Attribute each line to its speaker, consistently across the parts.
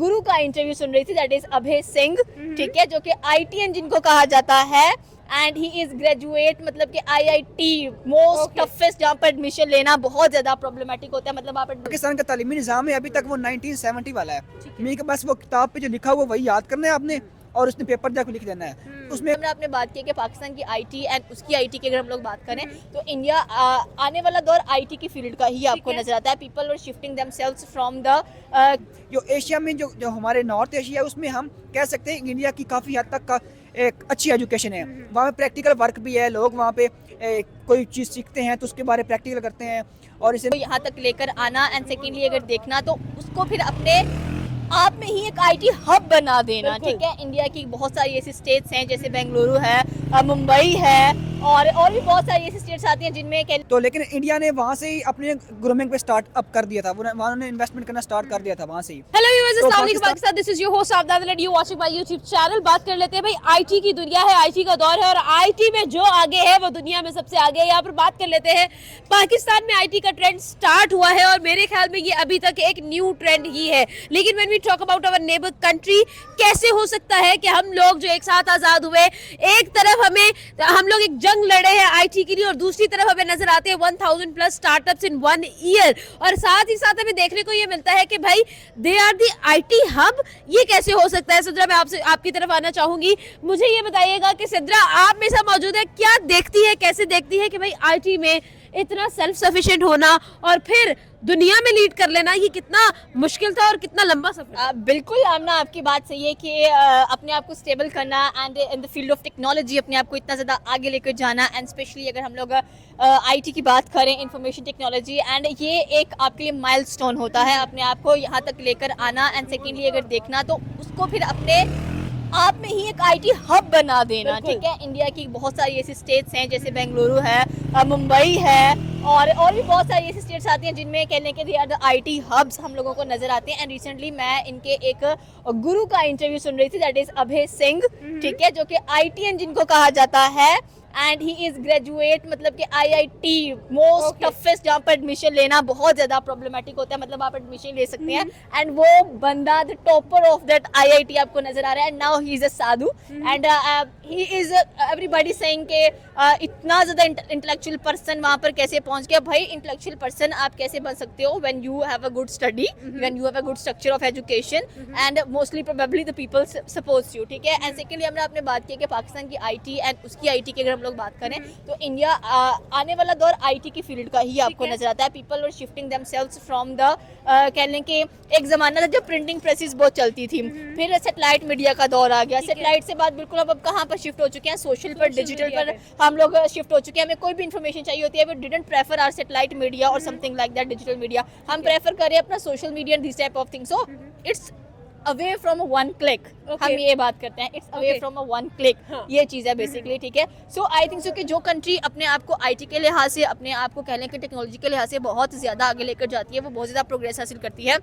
Speaker 1: गुरु का इंटरव्यू सुन रही थी, दैट इज अभय सिंह, ठीक है, जो कि आईटीएन जिनको कहा जाता है, एंड ही इज ग्रेजुएट, मतलब कि आईआईटी मोस्ट टफेस्ट, जहाँ पर एडमिशन लेना बहुत ज्यादा प्रॉब्लमैटिक होता है। मतलब आप
Speaker 2: पाकिस्तान का तालीमी निज़ाम है अभी तक वो 1970 वाला है। मेरे के बस वो किताब पे जो लिखा हुआ वही याद करना है आपने और उसने पेपर जाकर लिख देना है। उसमें
Speaker 1: हमने आपने बात की कि पाकिस्तान की आईटी एंड उसकी आईटी की अगर हम लोग बात करें तो इंडिया आने वाला दौर आईटी की फील्ड का ही आपको नजर आता है। People were shifting themselves from the
Speaker 2: जो एशिया में जो हमारे नॉर्थ एशिया है उसमें हम कह सकते हैं इंडिया की काफ़ी हद तक का एक अच्छी एजुकेशन है। वहाँ पे प्रैक्टिकल वर्क भी है, लोग वहाँ पे कोई चीज़ सीखते हैं तो उसके बारे में प्रैक्टिकल करते हैं और इसे
Speaker 1: यहाँ तक लेकर आना, एंड सेकेंडली अगर देखना तो उसको फिर अपने आप में ही एक आईटी हब बना देना, ठीक है। इंडिया की बहुत सारी ऐसी स्टेट्स हैं जैसे बेंगलुरु है, मुंबई है, और भी बहुत सारी ऐसी स्टेट्स आती हैं जिनमें
Speaker 2: तो लेकिन इंडिया ने वहाँ से ही अपने ग्रूमिंग पे स्टार्ट अप कर दिया था, वहाँ ने इन्वेस्टमेंट करना स्टार्ट कर दिया था वहाँ से ही।
Speaker 3: हेलो व्यूअर्स,
Speaker 2: तो
Speaker 3: अस्सलाम वालेकुम Pakistan, this is your host Aftab and you watching my YouTube channel. बात कर लेते हैं भाई, आईटी की दुनिया है, आईटी का दौर है और आईटी में जो आगे है वो दुनिया में सबसे आगे है। यहाँ पर बात कर लेते हैं, पाकिस्तान में आईटी का ट्रेंड स्टार्ट हुआ है और मेरे ख्याल में ये अभी तक एक न्यू ट्रेंड ही है। लेकिन when we talk about our neighbour country, कैसे हो सकता है कि हम लोग जो एक साथ आजाद हुए, एक तरफ हम लोग एक जंग लड़े हैं आईटी के लिए और दूसरी तरफ हमें नजर आते हैं 1000 प्लस स्टार्टअप्स इन 1 ईयर, और साथ ही साथ हमें देखने को ये मिलता है कि भाई they are the IT hub. ये कैसे हो सकता है? सिद्रा, मैं आपसे आपकी तरफ आना चाहूंगी। मुझे ये बताइएगा कि सिद्रा आप मेरे साथ मौजूद है, क्या देखती है, कैसे देखती है कि भाई आईटी में इतना सेल्फ सफिशिएंट होना और फिर दुनिया में लीड कर लेना, ये कितना मुश्किल था और कितना लंबा सफर?
Speaker 1: बिल्कुल आमना, आपकी बात सही है कि अपने आप को स्टेबल करना and in the field of technology अपने आप को इतना ज़्यादा आगे लेकर जाना, एंड स्पेशली अगर हम लोग आईटी की बात करें, इंफॉर्मेशन टेक्नोलॉजी, एंड ये एक आपके लिए माइलस्टोन होता है अपने आप को यहाँ तक लेकर आना, एंड सेकेंडली अगर देखना तो उसको फिर अपने आप में ही एक आईटी हब बना देना, ठीक है। इंडिया की बहुत सारी ऐसी स्टेट्स हैं जैसे बेंगलुरु है, मुंबई है, और भी बहुत सारी ऐसी स्टेट्स आती हैं जिनमें कहने के they are the IT hubs हम लोगों को नजर आते हैं। एंड रिसेंटली मैं इनके एक गुरु का इंटरव्यू सुन रही थी, दैट इज अभय सिंह, ठीक है, जो कि आईटीएन जिनको कहा जाता है, एंड ही इज ग्रेजुएट, मतलब कि आईआईटी मोस्ट टफेस्ट, जहाँ पर एडमिशन लेना बहुत ज्यादा प्रॉब्लमैटिक होता है। मतलब आप एडमिशन ले सकते हैं एंड वो बंदा the topper of that IIT आपको नजर आ रहा है। Now he is a Sadhu and he is everybody saying के इतना ज्यादा इंटेलेक्चुअल पर्सन वहाँ पर कैसे पहुंच गया। भाई इंटेलेक्चुअल पर्सन आप कैसे बन सकते हो when you have a good study, when you have a good structure of education, and mostly probably the people supports you, ठीक है। एंड सेकेंडली हमने आपने बात की कि पाकिस्तान की आईटी एंड उसकी आईटी की अगर हम लोग बात करें तो इंडिया आने वाला दौर आईटी की फील्ड का ही आपको नजर आता है। People were shifting themselves from the कह लें कि एक जमाना था जब प्रिंटिंग प्रेसेस बहुत चलती थी, फिर सैटेलाइट मीडिया का दौर आ गया। सैटेलाइट से बाद बिल्कुल अब कहाँ पर शिफ्ट हो चुके हैं, सोशल पर, डिजिटल पर हम लोग शिफ्ट हो चुके हैं। हमें कोई भी इन्फॉर्मेशन चाहिए होती है, we didn't prefer our satellite media और something like that digital media, हम प्रेफर करें अपना social media and this type of things. So it's away from one click, हम ये बात करते हैं, it's away from one click, ये चीज़ है बेसिकली, ठीक है। सो आई थिंक सो कि जो कंट्री अपने आप को आईटी के लिहाज से, अपने आप को कह लें कि टेक्नोलॉजी के लिहाज से बहुत ज़्यादा आगे लेकर जाती है, वो बहुत ज़्यादा प्रोग्रेस हासिल करती है।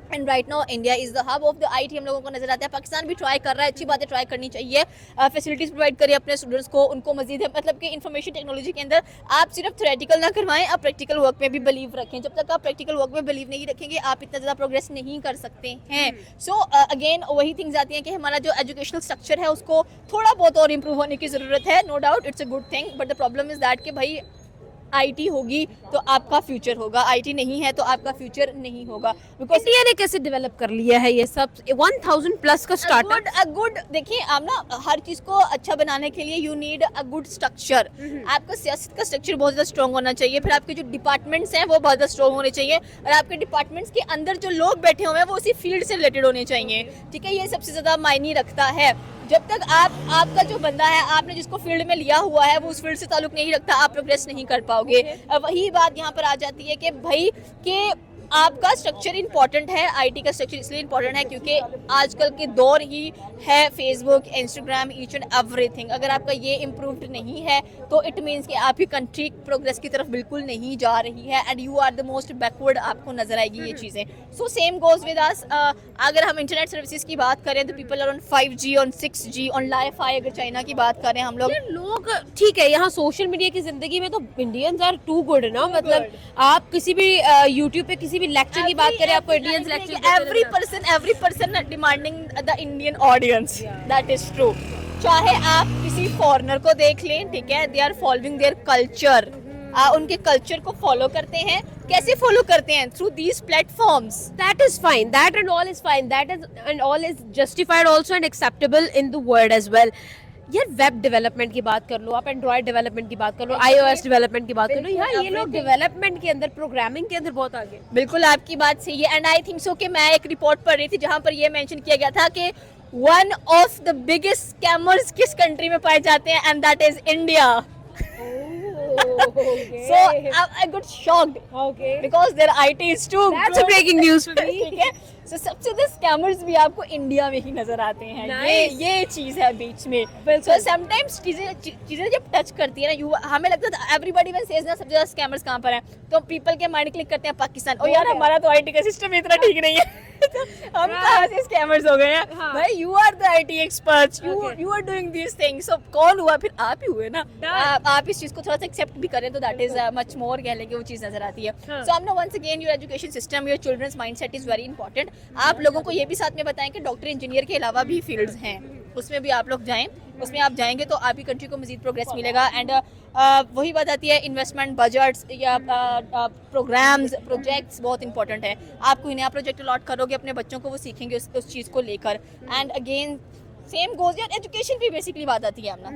Speaker 1: And right now India is the hub of the IT हम लोगों को नजर आता है। पाकिस्तान भी ट्राई कर रहा है, अच्छी बात है, ट्राई करनी चाहिए, फैसिलिटीज प्रोवाइड करें अपने स्टूडेंट्स को, उनको मजीद है, मतलब कि इन्फॉर्मेशन टेक्नोलॉजी के अंदर आप सिर्फ थ्योरेटिकल ना करवाएं, आप प्रैक्टिकल वर्क में भी बिलीव रखें। जब तक आप प्रैक्टिकल वर्क में बिलीव नहीं रखेंगे आप इतना ज़्यादा प्रोग्रेस नहीं कर सकते हैं। सो अगेन वही थिंग्स आती हैं कि हमारा जो एजुकेशनल स्ट्रक्चर है उसको थोड़ा बहुत और इम्प्रूव होने की ज़रूरत है। No doubt it's a good thing, but the problem is that कि भाई आईटी होगी तो आपका फ्यूचर होगा, आईटी नहीं है तो आपका फ्यूचर नहीं होगा। बिकॉज
Speaker 3: इंडिया ने कैसे डेवलप कर लिया है ये सब 1000 प्लस का स्टार्टअप?
Speaker 1: गुड देखिए, आप ना हर चीज को अच्छा बनाने के लिए you need a good structure. आपका सियासत का स्ट्रक्चर बहुत ज्यादा स्ट्रॉन्ग होना चाहिए, फिर आपके जो डिपार्टमेंट्स हैं वो बहुत ज्यादा स्ट्रॉन्ग होने चाहिए, और आपके डिपार्टमेंट्स के अंदर जो लोग बैठे हुए हैं वो उसी फील्ड से रिलेटेड होने चाहिए, ठीक है। ये सबसे ज्यादा मायने रखता है। जब तक आपका जो बंदा है, आपने जिसको फील्ड में लिया हुआ है, वो उस फील्ड से ताल्लुक नहीं रखता, आप प्रोग्रेस नहीं कर पाओगे। वही बात यहाँ पर आ जाती है कि भाई कि आपका स्ट्रक्चर इंपॉर्टेंट है। आईटी का स्ट्रक्चर इसलिए इंपॉर्टेंट है क्योंकि आजकल के दौर ही है Facebook, Instagram, each and everything. अगर आपका ये इम्प्रूव्ड नहीं है तो इट मीन्स कि आपकी कंट्री प्रोग्रेस की तरफ बिल्कुल नहीं जा रही है, and you are the most backward, आपको नजर आएगी ये चीज़ें। So same goes with us. अगर हम इंटरनेट सर्विसेज की बात करें तो people are on 5G, on 6G, on LiFi. अगर चाइना की बात करें हम लोग
Speaker 3: ठीक है, यहाँ सोशल मीडिया की जिंदगी में तो इंडियंस आर टू गुड ना, मतलब आप किसी भी यूट्यूब पे किसी भी भी लेक्चर की बात करें, आपको Indians lecture
Speaker 1: every person demanding the Indian audience. That is true. चाहे आप किसी फॉरेनर को देख लें, ठीक है, they are following their culture, उनके कल्चर को फॉलो करते हैं. कैसे फॉलो करते हैं? Through these platforms.
Speaker 3: That is fine. That and all is fine. That is and all is justified also and acceptable in the world as well. यार web development की बात कर लो, आप एंड्रॉइड डेवलपमेंट की बात कर लो, iOS डेवलपमेंट की बात कर लो, यहाँ ये लोग डेवलपमेंट के अंदर, प्रोग्रामिंग के अंदर बहुत आगे.
Speaker 1: बिल्कुल आपकी बात सही है. एंड आई थिंक सो कि मैं एक रिपोर्ट पढ़ रही थी जहां पर ये मेंशन किया गया था कि one of the biggest scammers किस कंट्री में पाए जाते हैं, and that is India. So I got shocked.
Speaker 3: Okay.
Speaker 1: Because their IT is too.
Speaker 3: That's a breaking news for me.
Speaker 1: ठीक है. So सबसे ज़्यादा स्कैमर्स भी आपको इंडिया में ही नजर आते हैं.
Speaker 3: Nice.
Speaker 1: ये चीज है बीच में. So sometimes चीजें जब टच करती है ना, हमें लगता है everybody when says ना सबसे ज़्यादा स्कैमर्स कहाँ पर हैं, तो पीपल के माइंड क्लिक करते हैं पाकिस्तान. और यार हमारा तो IT का सिस्टम इतना ठीक नहीं है. हम कहाँ से स्कैमर्स हो गए हैं? भाई you are the IT experts. You are doing these things. So कौन हुआ? फिर आप ही हुए ना. आप इस चीज को थोड़ा सा एक्सेप्ट भी करें तो दैट इज मच मोर कह लेंगे वो चीज नजर आती है. सो हमने once again your education system, your children's mindset is very important. आप लोगों को ये भी साथ में बताएं कि डॉक्टर इंजीनियर के अलावा भी फील्ड्स हैं, उसमें भी आप लोग जाएं. उसमें आप जाएंगे तो आपकी कंट्री को मजीद प्रोग्रेस मिलेगा. एंड वही बात आती है, इन्वेस्टमेंट बजट्स या प्रोग्राम्स, प्रोजेक्ट्स बहुत इंपॉर्टेंट है. आप कोई नया प्रोजेक्ट अलॉट करोगे अपने बच्चों को, वो सीखेंगे उस चीज़ को लेकर. एंड अगेन सेम गोज यार एजुकेशन की बेसिकली बात आती है अपना.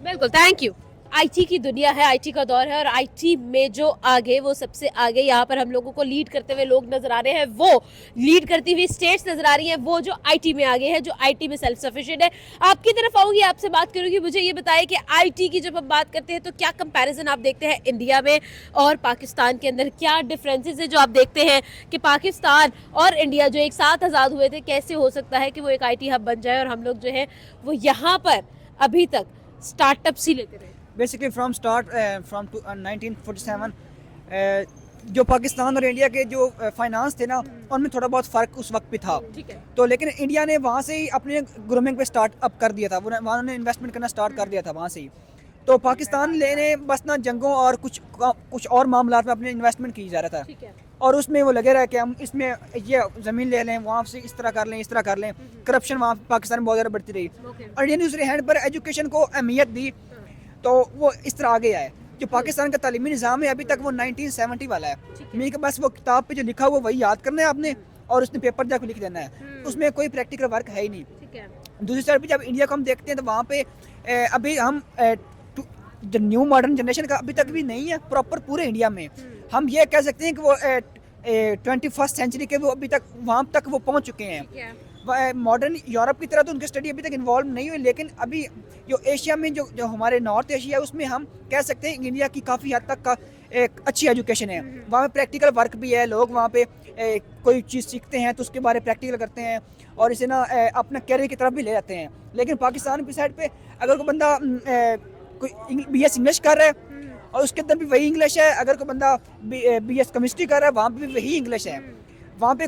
Speaker 3: बिल्कुल, थैंक यू. आईटी की दुनिया है, आईटी का दौर है, और आईटी में जो आगे, वो सबसे आगे यहाँ पर हम लोगों को लीड करते हुए लोग नजर आ रहे हैं, वो लीड करती हुई स्टेट्स नजर आ रही हैं, वो जो आईटी में आगे है, जो आईटी में सेल्फ सफिशिएंट है. आपकी तरफ आऊंगी, आपसे बात करूंगी. मुझे ये बताएं कि आईटी की जब हम बात करते हैं तो क्या कंपैरिजन आप देखते हैं इंडिया में और पाकिस्तान के अंदर? क्या डिफरेंसेस है जो आप देखते हैं कि पाकिस्तान और इंडिया जो एक साथ आज़ाद हुए थे, कैसे हो सकता है कि वो एक आईटी हब बन जाए और हम लोग जो है वो यहाँ पर अभी तक स्टार्टअप्स ही लेते रहे?
Speaker 2: बेसिकली फ्रॉम स्टार्ट फ्रॉम 1947 जो पाकिस्तान और इंडिया के जो फाइनेंस थे ना, उनमें थोड़ा बहुत फ़र्क उस वक्त भी था.
Speaker 3: ठीक है.
Speaker 2: तो लेकिन इंडिया ने वहाँ से ही अपने ग्रूमिंग पे स्टार्ट अप कर दिया था, वहाँ ने इन्वेस्टमेंट करना स्टार्ट कर दिया था वहाँ से ही. तो पाकिस्तान लेने बस ना जंगों और कुछ और मामला में अपने इन्वेस्टमेंट की जा रहा था.
Speaker 3: ठीक है.
Speaker 2: और उसमें वो लगे रहे कि हम इसमें ये ज़मीन ले लें, वहाँ से इस तरह कर लें, इस तरह कर लें. करप्शन वहाँ पाकिस्तान में बहुत ज़्यादा बढ़ती रही. और इंडिया ने दूसरे हैंड पर एजुकेशन को अहमियत दी, तो वो इस तरह आगे आए. जो पाकिस्तान का तालीमी निज़ाम है अभी तक वो 1970 वाला है. मीन के बस वो किताब पे जो लिखा हुआ वही याद करना है आपने, और उसने पेपर जाकर लिख देना है. उसमें कोई प्रैक्टिकल वर्क है ही नहीं.
Speaker 3: ठीक है.
Speaker 2: दूसरी साइड पे जब इंडिया को हम देखते हैं तो वहाँ पे अभी हम जो न्यू मॉडर्न जनरेशन का अभी तक भी नहीं है प्रॉपर पूरे इंडिया में. हम ये कह सकते हैं कि वो 21st सेंचुरी के वो अभी तक वहाँ तक वो पहुँच चुके हैं. मॉडर्न यूरोप की तरह तो उनकी स्टडी अभी तक इन्वॉल्व नहीं हुई, लेकिन अभी जो एशिया में जो हमारे नॉर्थ एशिया है उसमें हम कह सकते हैं इंडिया की काफ़ी हद तक का एक अच्छी एजुकेशन है. वहाँ पे प्रैक्टिकल वर्क भी है, लोग वहाँ पे कोई चीज़ सीखते हैं तो उसके बारे प्रैक्टिकल करते हैं और इसे ना अपना कैरियर की तरफ भी ले जाते हैं. लेकिन पाकिस्तान की साइड पे अगर कोई बंदा कोई BS इंग्लिश कर रहा है और उसके अंदर भी वही इंग्लिश है, अगर कोई बंदा BS केमिस्ट्री कर रहा है वहाँ पे भी वही इंग्लिश है. वहाँ पे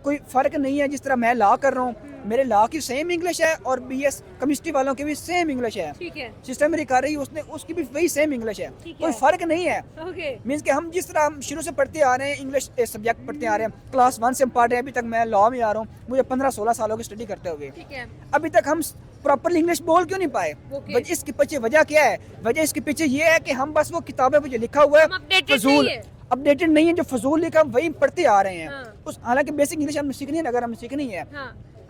Speaker 2: कोई फ़र्क नहीं है. जिस तरह मैं लॉ कर रहा हूँ, मेरे लॉ की सेम इंग्लिश है और BS केमिस्ट्री वालों की भी सेम इंग्लिश है.
Speaker 3: ठीक है.
Speaker 2: सिस्टर मेरी कर रही है उसकी भी वही सेम इंग्लिश है. कोई फ़र्क नहीं है.
Speaker 3: ओके.
Speaker 2: मीन्स कि हम जिस तरह हम शुरू से पढ़ते आ रहे हैं, इंग्लिश सब्जेक्ट पढ़ते आ रहे हैं, क्लास 1 से हम पढ़ रहे हैं, अभी तक मैं लॉ में आ रहा हूँ, मुझे 15-16 सालों की स्टडी करते हुए.
Speaker 3: ठीक है.
Speaker 2: अभी तक हम प्रॉपरली इंग्लिश बोल क्यों नहीं पाए? इसके पीछे वजह क्या है? वजह इसके पीछे ये है कि हम बस वो किताबें जो लिखा हुआ है फजूल अपडेटेड नहीं है, जो फजूल लिखा वही पढ़ते आ रहे हैं. उस हालांकि बेसिक इंग्लिश हमें सीखनी है, अगर हमें सीखनी है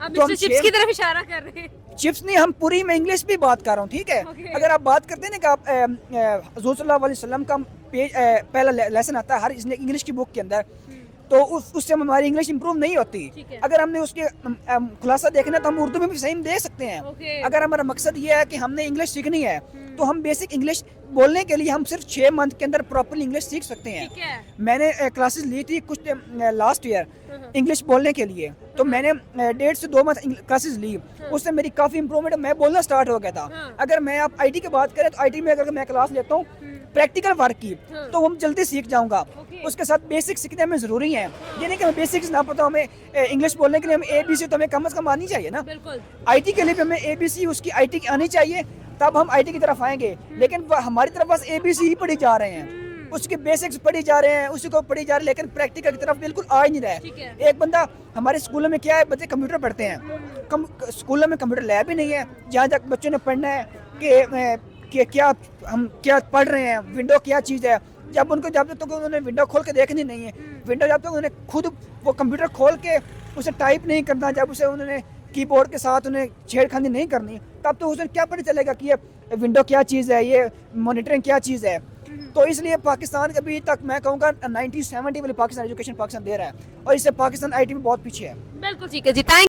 Speaker 3: तो हम चिप्स की तरफ इशारा कर रहे हैं.
Speaker 2: चिप्स नहीं, हम पूरी में इंग्लिश भी बात कर रहा हूँ. ठीक है. अगर आप बात करते हैं ना कि आप हुज़ूर सल्लल्लाहु अलैहि वसल्लम का पहला लेसन आता है हर इंग्लिश की बुक के अंदर, तो उससे हमारी इंग्लिश इंप्रूव नहीं होती. अगर हमने उसके खुलासा देखना है तो हम उर्दू में भी सेम दे सकते हैं. अगर हमारा मकसद ये है कि हमने इंग्लिश सीखनी है तो हम बेसिक इंग्लिश बोलने के लिए हम सिर्फ 6 मंथ के अंदर प्रॉपरली इंग्लिश सीख सकते हैं. मैंने क्लासेस ली थी कुछ लास्ट ईयर इंग्लिश बोलने के लिए, तो मैंने 1.5 से 2 मंथ क्लासेस ली. उससे मेरी काफ़ी इंप्रूवमेंट, मैं बोलना स्टार्ट हो गया था. अगर मैं आप IT की बात करें तो IT में अगर मैं क्लास लेता हूँ प्रैक्टिकल वर्क की तो हम जल्दी सीख जाऊंगा. उसके साथ बेसिक सीखने में ज़रूरी है. ये नहीं कि हमें बेसिक्स ना पता, हमें इंग्लिश बोलने के लिए हमें ABC तो हमें कम से कम आनी चाहिए ना. IT के लिए भी हमें ABC उसकी IT की आनी चाहिए, तब हम IT की तरफ आएंगे. लेकिन हमारी तरफ बस ABC ही पढ़ी जा रहे हैं. उसके बेसिक्स पढ़ी जा रहे हैं, उसी को पढ़ी जा रहे हैं, लेकिन प्रैक्टिकल की तरफ बिल्कुल आ ही नहीं रहा
Speaker 3: ठीक
Speaker 2: है।
Speaker 3: है।
Speaker 2: एक बंदा हमारे स्कूलों में क्या है, बच्चे कंप्यूटर पढ़ते हैं, स्कूलों में कंप्यूटर लैब ही नहीं है जहाँ तक बच्चों ने पढ़ना है कि क्या हम क्या पढ़ रहे हैं, विंडो क्या चीज़ है। जब तक उन्होंने विंडो खोल के देखनी नहीं है, विंडो जब तक उन्होंने खुद वो कंप्यूटर खोल के उसे टाइप नहीं करना, जब उसे उन्होंने कीबोर्ड के साथ उन्हें छेड़खानी नहीं करनी, तब तो उसे क्या पता चलेगा कि ये विंडो क्या चीज़ है, ये मॉनिटरिंग क्या चीज़ है। तो इसलिए पाकिस्तान अभी तक मैं कहूँगा 1970 वाली पाकिस्तान एजुकेशन पाकिस्तान दे रहा है, और इससे पाकिस्तान IT में बहुत पीछे है।
Speaker 3: बिल्कुल ठीक है जी, थैंक